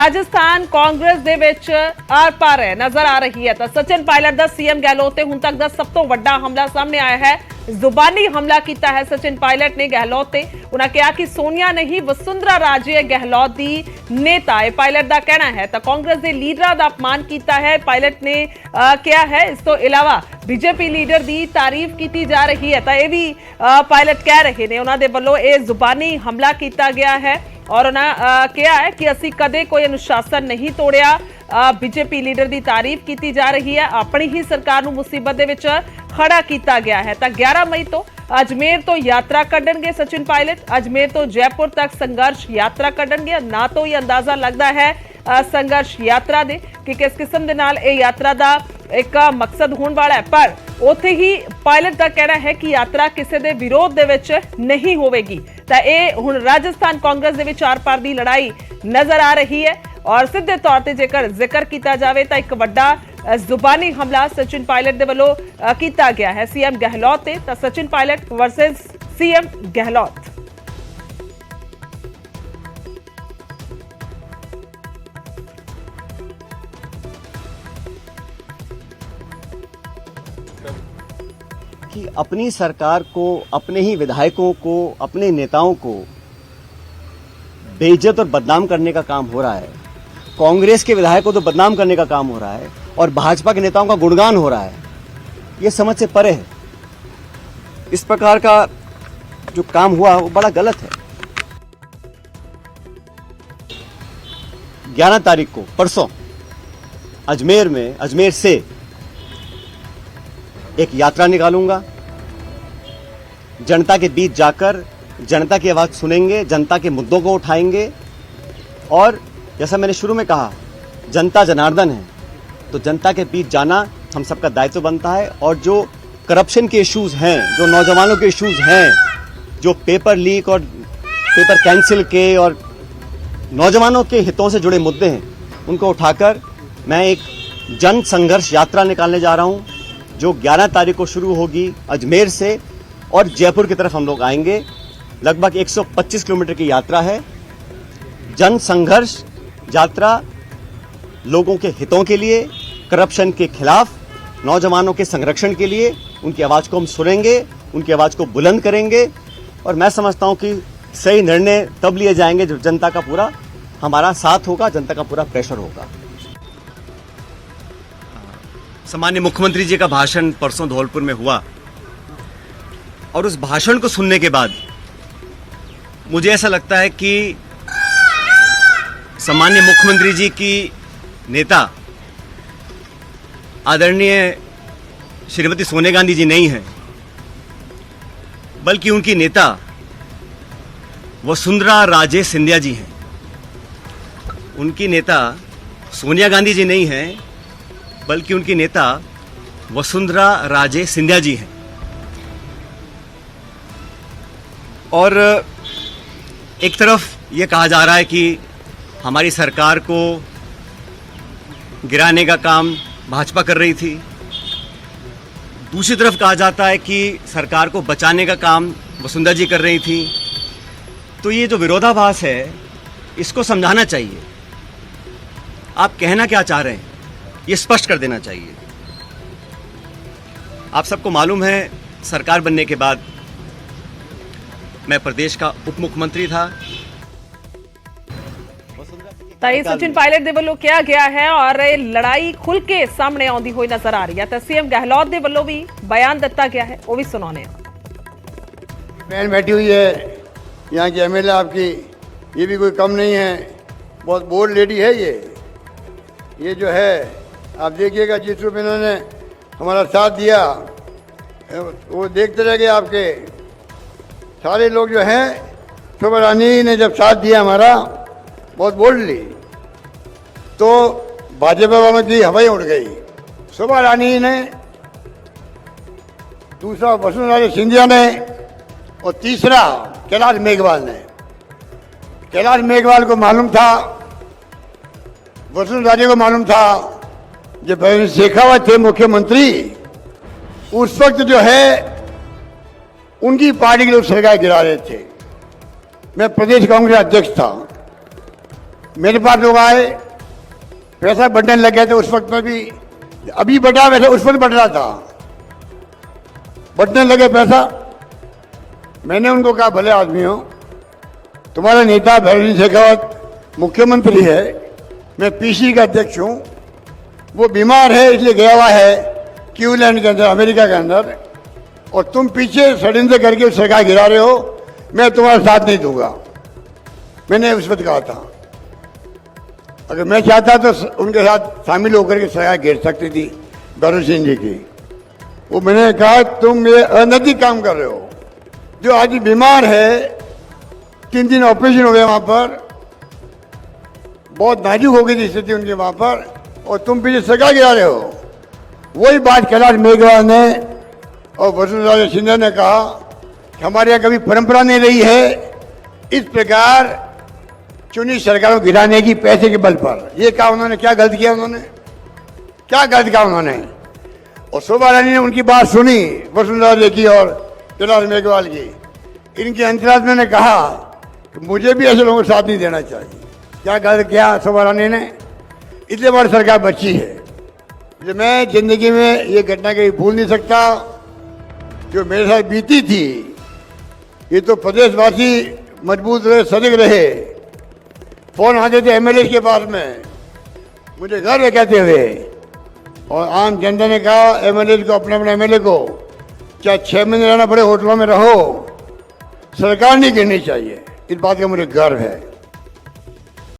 राजस्थान कांग्रेस ਦੇ ਵਿੱਚ ਆਰ-ਪਾਰ ਹੈ ਨਜ਼ਰ ਆ ਰਹੀ ਹੈ ਤਾਂ ਸਚਿਨ ਪਾਇਲਟ ਦਾ ਸੀਐਮ ਗਹਿਲੋਤ ਤੇ ਹੁਣ ਤੱਕ ਦਾ ਸਭ ਤੋਂ ਵੱਡਾ ਹਮਲਾ ਸਾਹਮਣੇ ਆਇਆ ਹੈ। ਜ਼ੁਬਾਨੀ ਹਮਲਾ ਕੀਤਾ ਹੈ ਸਚਿਨ ਪਾਇਲਟ ਨੇ ਗਹਿਲੋਤ ਤੇ। ਉਹਨਾਂ ਕਿਹਾ ਕਿ ਸੋਨੀਆ ਨਹੀਂ ਵਸੁੰਧਰਾ ਰਾਜੇ ਗਹਿਲੋਤ ਦੀ ਨੇਤਾ ਹੈ। ਪਾਇਲਟ ਦਾ ਕਹਿਣਾ ਹੈ ਤਾਂ ਕਾਂਗਰਸ ਦੇ ਲੀਡਰਾਂ ਦਾ ਅਪਮਾਨ ਕੀਤਾ ਹੈ ਪਾਇਲਟ ਨੇ ਕਿਹਾ ਹੈ। ਇਸ ਤੋਂ ਇਲਾਵਾ बीजेपी लीडर की तारीफ की जा रही है तो यह भी पायलट कह रहे हैं उन्होंने वालों ये जुबानी हमला किया गया है और उन्होंने कहा है कि असी कदे कोई अनुशासन नहीं तोड़िया। बीजेपी लीडर की तारीफ की जा रही है। अपनी ही सरकार नूं मुसीबत दे विच खड़ा किया गया है। तो 11 मई तो अजमेर तो यात्रा कढ़णगे सचिन पायलट। अजमेर तो जयपुर तक संघर्ष यात्रा कढ़णगे। ना तो ये अंदाजा लगता है संघर्ष यात्रा दे कि किस किस्म दे नाल ये यात्रा दा एक मकसद होने वाला है। पर उत्थे ही पायलट का कहना है कि यात्रा किसी के विरोध दे विच नहीं होवेगी। तो यह हुण राजस्थान कांग्रेस दे विच आर-पार दी लड़ाई नजर आ रही है। और सीधे तौर पर जेकर जिक्र किया जाए तो एक वड्डा जुबानी हमला सचिन पायलट दे वल्लों किया गया है सीएम गहलोत ते। तो सचिन पायलट वर्सेस सीएम गहलोत। कि अपनी सरकार को, अपने ही विधायकों को, अपने नेताओं को बेइज्जत और बदनाम करने का काम हो रहा है। कांग्रेस के विधायकों को तो बदनाम करने का काम हो रहा है और भाजपा के नेताओं का गुणगान हो रहा है। ये समझ से परे है। इस प्रकार का जो काम हुआ वो बड़ा गलत है। 11 तारीख को परसों अजमेर से एक यात्रा निकालूंगा। जनता के बीच जाकर जनता की आवाज सुनेंगे, जनता के मुद्दों को उठाएंगे। और जैसा मैंने शुरू में कहा, जनता जनार्दन है तो जनता के बीच जाना हम सबका दायित्व बनता है। और जो करप्शन के इश्यूज हैं, जो नौजवानों के इश्यूज हैं, जो पेपर लीक और पेपर कैंसिल के और नौजवानों के हितों से जुड़े मुद्दे हैं, उनको उठाकर मैं एक जन संघर्ष यात्रा निकालने जा रहा हूं जो 11 तारीख को शुरू होगी अजमेर से और जयपुर की तरफ हम लोग आएंगे। लगभग 125 किलोमीटर की यात्रा है। जन संघर्ष यात्रा लोगों के हितों के लिए, करप्शन के खिलाफ, नौजवानों के संरक्षण के लिए। उनकी आवाज को हम सुनेंगे, उनकी आवाज को बुलंद करेंगे। और मैं समझता हूं कि सही निर्णय तब लिए जाएंगे जब जनता का पूरा हमारा साथ होगा, जनता का पूरा प्रेशर होगा। सामान्य मुख्यमंत्री जी का भाषण परसों धौलपुर में हुआ और उस भाषण को सुनने के बाद मुझे ऐसा लगता है कि सामान्य मुख्यमंत्री जी की नेता आदरणीय श्रीमती सोनिया गांधी जी नहीं है, बल्कि उनकी नेता वसुंधरा राजे सिंधिया जी हैं। उनकी नेता सोनिया गांधी जी नहीं है, बल्कि उनकी नेता वसुंधरा राजे सिंधिया जी हैं। और एक तरफ ये कहा जा रहा है कि हमारी सरकार को गिराने का काम भाजपा कर रही थी। दूसरी तरफ कहा जाता है कि सरकार को बचाने का काम वसुंधरा जी कर रही थी। तो ये जो विरोधाभास है, इसको समझाना चाहिए। आप कहना क्या चाह रहे हैं ये स्पष्ट कर देना चाहिए। आप सबको मालूम है, सरकार बनने के बाद मैं प्रदेश का उप मुख्यमंत्री था। सचिन पायलट दे वल्लों किया गया है और ये लड़ाई खुल के सामने आती हुई नजर आ रही है। तो सीएम गहलोत दे वल्लों भी बयान दिता गया है, वो भी सुनाने। बहन बैठी हुई है यहाँ की एमएलए आपकी, ये भी कोई कम नहीं है, बहुत बोल्ड लेडी है। ये जो है आप देखिएगा, जिस रूप में इन्होंने हमारा साथ दिया वो देखते रह गए। आपके सारे लोग जो हैं, शोभा रानी ने जब साथ दिया हमारा बहुत बोल्डली, तो भाजपा वालों की हवाई उड़ गई। शोभा रानी ने, दूसरा वसुंधरा सिंधिया ने और तीसरा कैलाश मेघवाल ने। कैलाश मेघवाल को मालूम था, वसुंधरा जी को मालूम था, जब शेखावत थे मुख्यमंत्री उस वक्त जो है उनकी पार्टी के लोग सरकार गिरा रहे थे। मैं प्रदेश कांग्रेस अध्यक्ष था। मेरे पास लोग आए, पैसा बढ़ने लग गया, तो उस वक्त में भी अभी बढ़ा, वैसे उस वक्त बढ़ रहा था, बढ़ने लगे पैसा। मैंने उनको कहा भले आदमी हो, तुम्हारा नेता भैरव शेखावत मुख्यमंत्री है, मैं पीसी का अध्यक्ष हूं, वो बीमार है इसलिए गया हुआ है क्यूलैंड के अंदर, अमेरिका के अंदर, और तुम पीछे षड्यंत्र करके सरकार गिरा रहे हो, मैं तुम्हारा साथ नहीं दूंगा। मैंने उस वक्त कहा था अगर मैं चाहता तो उनके साथ शामिल होकर के सरकार गिर सकती थी, भैरव सिंह जी की। वो मैंने कहा तुम ये अनैतिक काम कर रहे हो। जो आज बीमार है, 3 दिन ऑपरेशन हो गया वहां पर, बहुत नाजुक हो गई थी स्थिति उनकी वहां पर, और तुम पीछे सरकार गिरा रहे हो। वही बात कैलाश मेघवाल ने और वसुंधरा सिंधिया ने कहा कि हमारे यहाँ कभी परंपरा नहीं रही है इस प्रकार चुनी सरकारों को गिराने की पैसे के बल पर। ये कहा उन्होंने, क्या गलत किया उन्होंने, क्या गलत कहा उन्होंने। और शोभा रानी ने उनकी बात सुनी, वसुंधरा जी की और कैलाश मेघवाल की। इनके अंतरात्मा ने कहा कि मुझे भी ऐसे लोगों को साथ नहीं देना चाहिए। क्या गलत किया शोभा रानी ने, इसलिए हमारी सरकार बची है। इसलिए मैं जिंदगी में ये घटना कहीं भूल नहीं सकता जो मेरे साथ बीती थी। ये तो प्रदेशवासी मजबूत रहे, सजग रहे, फोन आते थे एमएलए के पास में, मुझे गर्व है कहते हुए, और आम जनता ने कहा एमएलए को, अपने अपने एमएलए को, चाहे 6 महीने रहना पड़े होटलों में रहो, सरकार नहीं गिरनी चाहिए। इस बात का मुझे गर्व है।